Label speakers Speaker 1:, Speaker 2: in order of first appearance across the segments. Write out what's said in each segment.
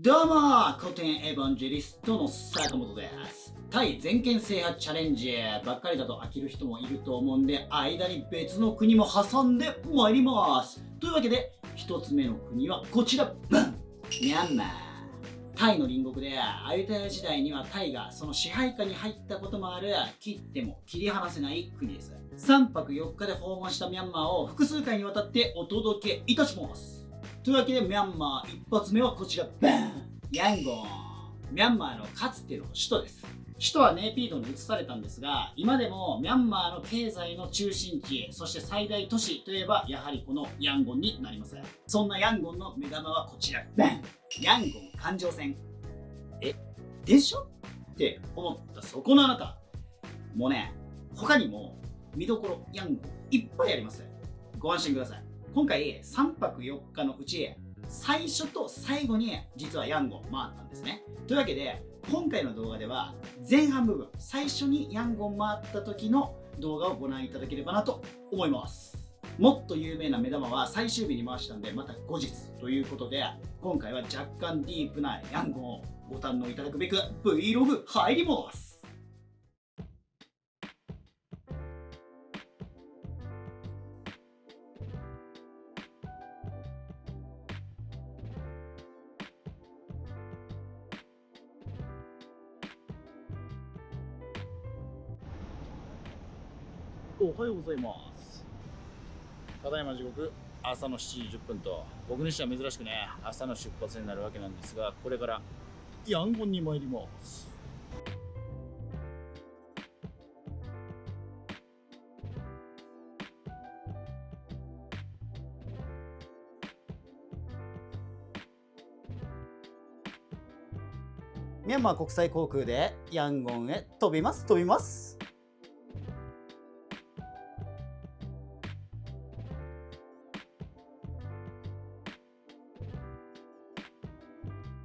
Speaker 1: どうも古典エヴァンジェリストの坂本です。タイ全県制覇チャレンジばっかりだと飽きる人もいると思うんで、間に別の国も挟んでまいります。というわけで一つ目の国はこちら、バンミャンマー。タイの隣国でアユタヤ時代にはタイがその支配下に入ったこともある切っても切り離せない国です。3泊4日で訪問したミャンマーを複数回にわたってお届けいたします。というわけでミャンマー一発目はこちら、バンヤンゴン。ミャンマーのかつての首都です。首都はネイピードに移されたんですが、今でもミャンマーの経済の中心地、そして最大都市といえばやはりこのヤンゴンになります。そんなヤンゴンの目玉はこちら、バンヤンゴン環状線。でしょって思ったそこのあなた。もうね、他にも見どころヤンゴンいっぱいあります。ご安心ください。今回3泊4日のうち最初と最後に実はヤンゴン回ったんですね。というわけで今回の動画では前半部分、最初にヤンゴン回った時の動画をご覧いただければなと思います。もっと有名な目玉は最終日に回したんでまた後日ということで、今回は若干ディープなヤンゴンをご堪能いただくべく Vlog 入ります。おはようございます。ただいま時刻朝の7時10分と、僕にしては珍しくね朝の出発になるわけなんですが、これからヤンゴンに参ります。ミャンマー国際航空でヤンゴンへ飛びます。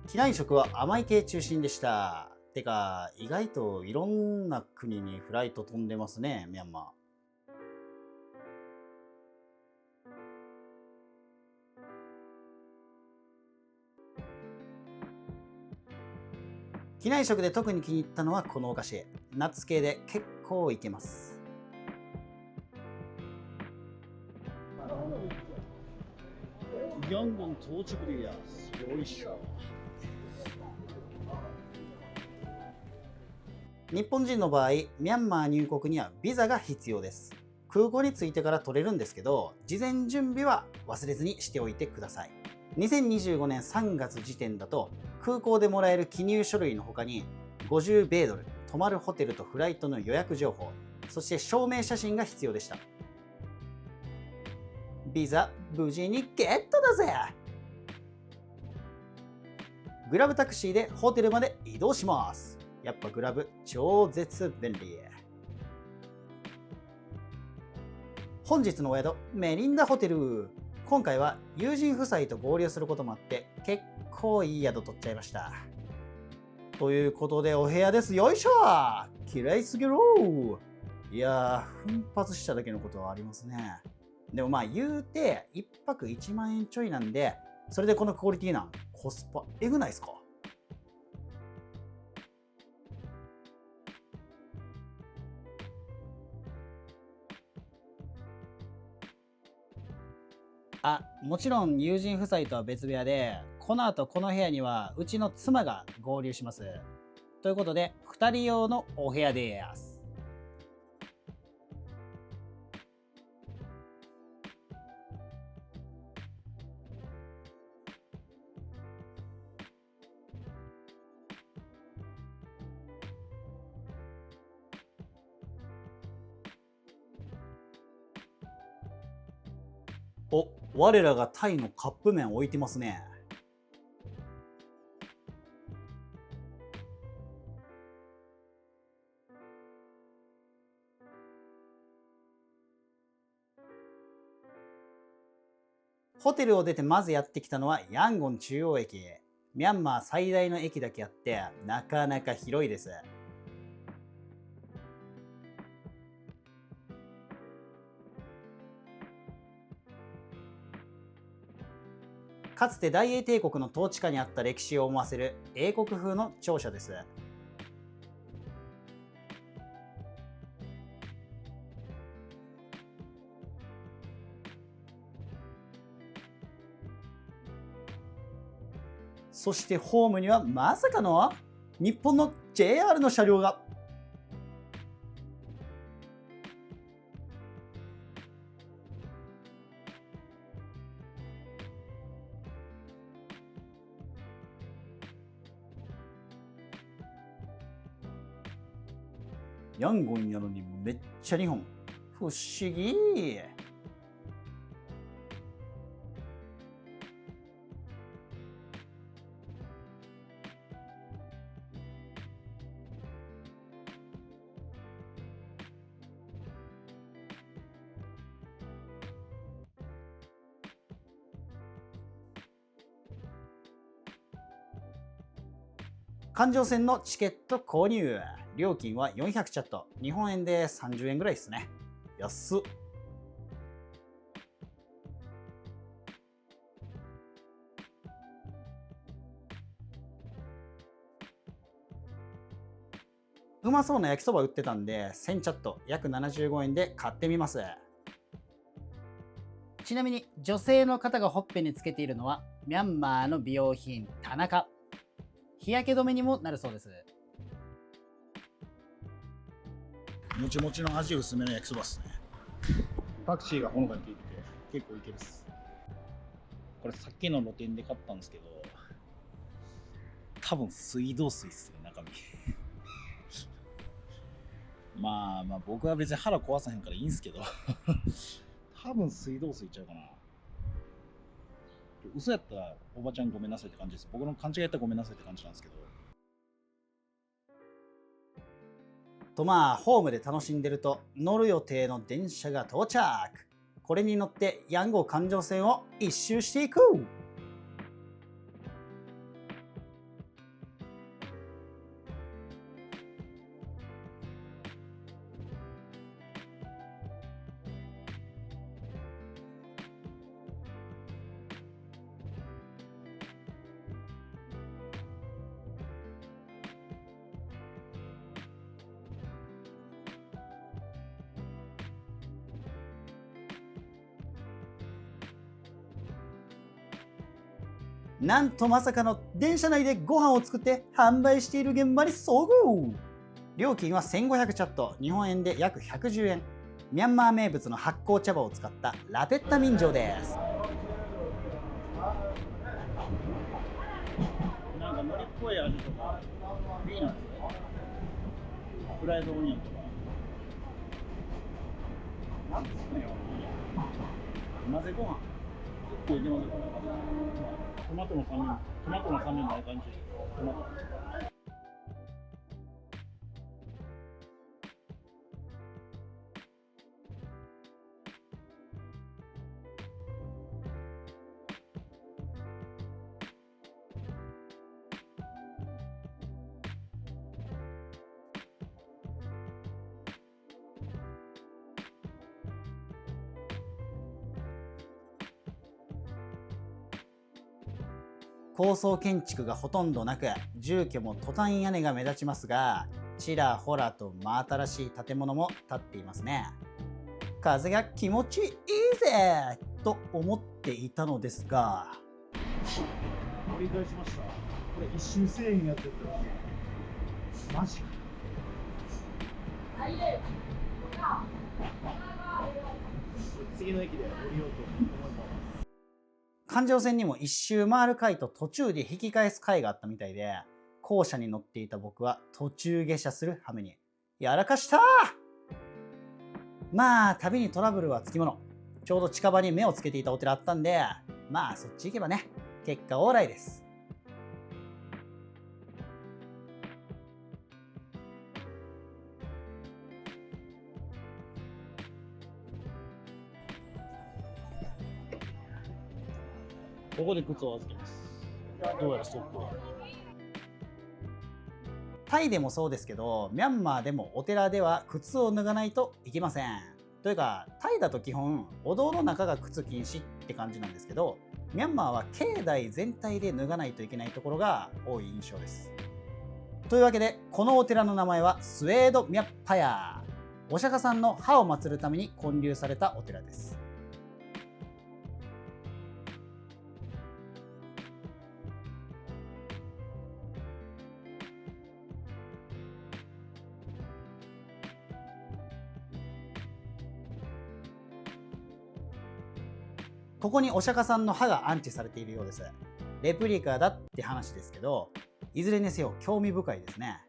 Speaker 1: 機内食は甘い系中心でした。てか意外といろんな国にフライト飛んでますね、ミャンマー。機内食で特に気に入ったのはこのお菓子。ナッツ系で結構いけます。ヤンゴン到着です。よいしょ。日本人の場合、ミャンマー入国にはビザが必要です。空港に着いてから取れるんですけど、事前準備は忘れずにしておいてください。2025年3月時点だと、空港でもらえる記入書類の他に、50米ドル、泊まるホテルとフライトの予約情報、そして証明写真が必要でした。ビザ、無事にゲットだぜ！グラブタクシーでホテルまで移動します。やっぱグラブ超絶便利。本日のお宿、メリンダホテル。今回は友人夫妻と合流することもあって結構いい宿取っちゃいました。ということでお部屋です。よいしょ。綺麗すぎる。いやー、奮発しただけのことはありますね。でもまあ言うて1泊1万円ちょいなんで、それでこのクオリティなんコスパえぐないですか？もちろん友人夫妻とは別部屋で、この後この部屋にはうちの妻が合流します。ということで2人用のお部屋です。我らがタイのカップ麺置いてますね。ホテルを出てまずやってきたのはヤンゴン中央駅。ミャンマー最大の駅だけあってなかなか広いです。かつて大英帝国の統治下にあった歴史を思わせる英国風の庁舎です。そしてホームにはまさかの日本の JR の車両が。ヤンゴンやのにめっちゃ日本。不思議。環状線のチケット購入。料金は400チャット。日本円で30円ぐらいですね。安っ。うまそうな焼きそば売ってたんで、1000チャット、約75円で買ってみます。ちなみに女性の方がほっぺにつけているのはミャンマーの美容品田中。日焼け止めにもなるそうです。
Speaker 2: もちもちの味薄めの焼きそばっすね。パクチーがほのかに効いてて結構いけるっす。これさっきの露店で買ったんですけど、多分水道水っすね、中身。まあ僕は別に腹壊さへんからいいんすけど、多分水道水ちゃうかな。嘘やったらおばちゃんごめんなさいって感じです。僕の勘違いやったらごめんなさいって感じなんですけど。
Speaker 1: とホームで楽しんでると乗る予定の電車が到着。これに乗ってヤンゴー環状線を一周していく。なんとまさかの電車内でご飯を作って販売している現場に遭遇。料金は1500チャット、日本円で約110円。ミャンマー名物の発酵茶葉を使ったラペッタミンジョです。
Speaker 2: なんか海苔っぽい味とか、ピーナッツ、フライドオニオンとか。なんつうのよ。混ぜご飯。結構いけますよ。トマトの酸味もある感じ。トマト。
Speaker 1: 高層建築がほとんどなく、住居もトタン屋根が目立ちますが、ちらほらと真新しい建物も建っていますね。風が気持ちいいぜと思っていたのですが、
Speaker 2: 折り返しました。これ一瞬1000円やってた。マジか。次の駅で降りようと思います。
Speaker 1: 環状線にも一周回る回と途中で引き返す回があったみたいで、後車に乗っていた僕は途中下車する羽目に。やらかしたー。旅にトラブルはつきもの。ちょうど近場に目をつけていたお寺あったんで、そっち行けばね、結果オーライです。
Speaker 2: ここで靴を預けます。どうやらストップ。
Speaker 1: タイでもそうですけど、ミャンマーでもお寺では靴を脱がないといけません。というか、タイだと基本、お堂の中が靴禁止って感じなんですけど、
Speaker 2: ミャンマーは境内全体で脱がないといけないところが多い印象です。というわけで、このお寺の名前はスウェードミャッパヤー、お釈迦さんの歯を祀るために建立されたお寺です。ここにお釈迦さんの歯が安置されているようです。レプリカだって話ですけど、いずれにせよ興味深いですね。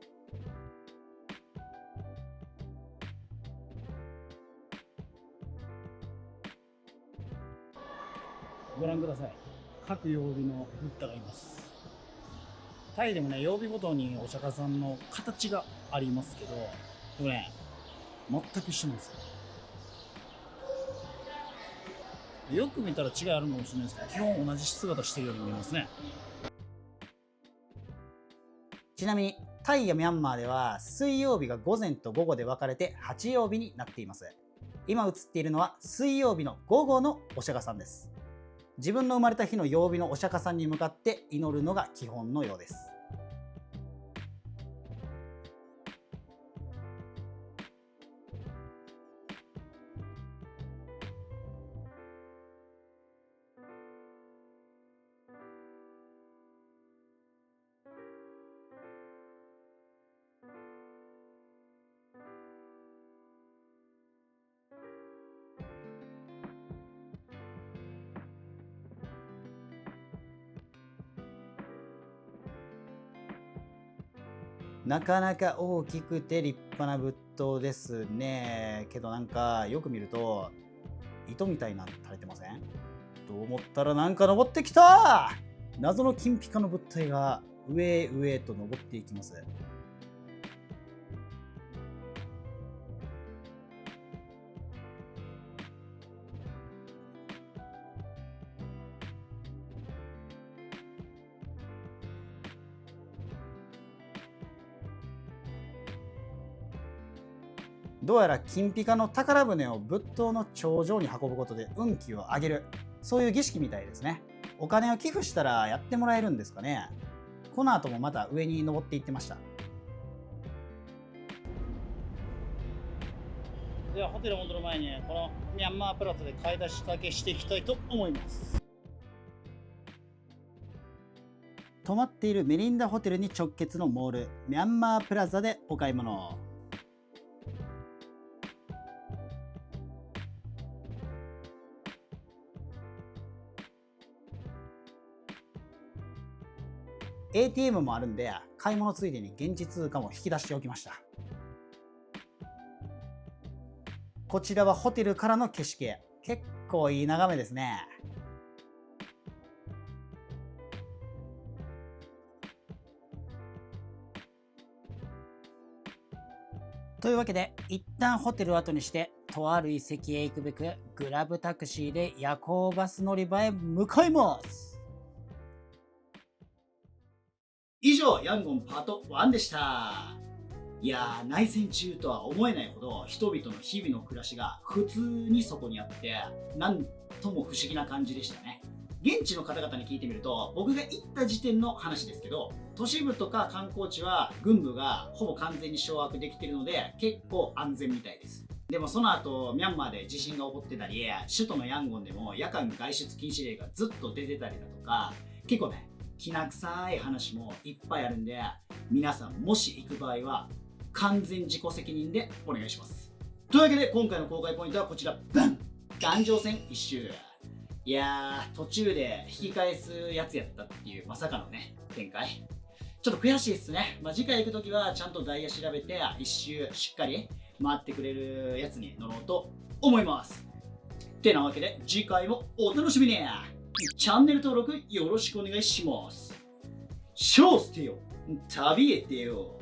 Speaker 2: ご覧ください。各曜日のブッダがいます。タイでもね、曜日ごとにお釈迦さんの形がありますけど、これね、全く一緒なんですよ。よく見たら違いあるかもしれないですけど、基本同じ姿してるように見えますね。ちなみにタイやミャンマーでは水曜日が午前と午後で分かれて8曜日になっています。今映っているのは水曜日の午後のお釈迦さんです。自分の生まれた日の曜日のお釈迦さんに向かって祈るのが基本のようです。なかなか大きくて立派な仏塔ですね。けどなんかよく見ると糸みたいなの垂れてません？と思ったらなんか登ってきた！謎の金ピカの物体が上へ上へと登っていきます。どうやら金ピカの宝船を仏塔の頂上に運ぶことで運気を上げる、そういう儀式みたいですね。お金を寄付したらやってもらえるんですかね。この後もまた上に登っていってました。ではホテル戻る前にこのミャンマープラザで買い出しだけしていきたいと思います。泊まっているメリンダホテルに直結のモールミャンマープラザでお買い物。ATM もあるんで買い物ついでに現地通貨も引き出しておきました。こちらはホテルからの景色、結構いい眺めですね。というわけで一旦ホテルを後にしてとある遺跡へ行くべくグラブタクシーで夜行バス乗り場へ向かいます。
Speaker 1: 以上、ヤンゴンパート1でした。いやー、内戦中とは思えないほど人々の日々の暮らしが普通にそこにあって、なんとも不思議な感じでしたね。現地の方々に聞いてみると、僕が行った時点の話ですけど、都市部とか観光地は軍部がほぼ完全に掌握できているので結構安全みたいです。でもその後ミャンマーで地震が起こってたり、首都のヤンゴンでも夜間外出禁止令がずっと出てたりだとか、結構ねきな臭い話もいっぱいあるんで、皆さんもし行く場合は完全自己責任でお願いします。というわけで今回の公開ポイントはこちら、バン！環状線一周。いやー、途中で引き返すやつやったっていうまさかのね展開、ちょっと悔しいですね。次回行くときはちゃんとダイヤ調べて一周しっかり回ってくれるやつに乗ろうと思います。てなわけで次回もお楽しみに。チャンネル登録よろしくお願いします。ショーステよ、旅へ出よう。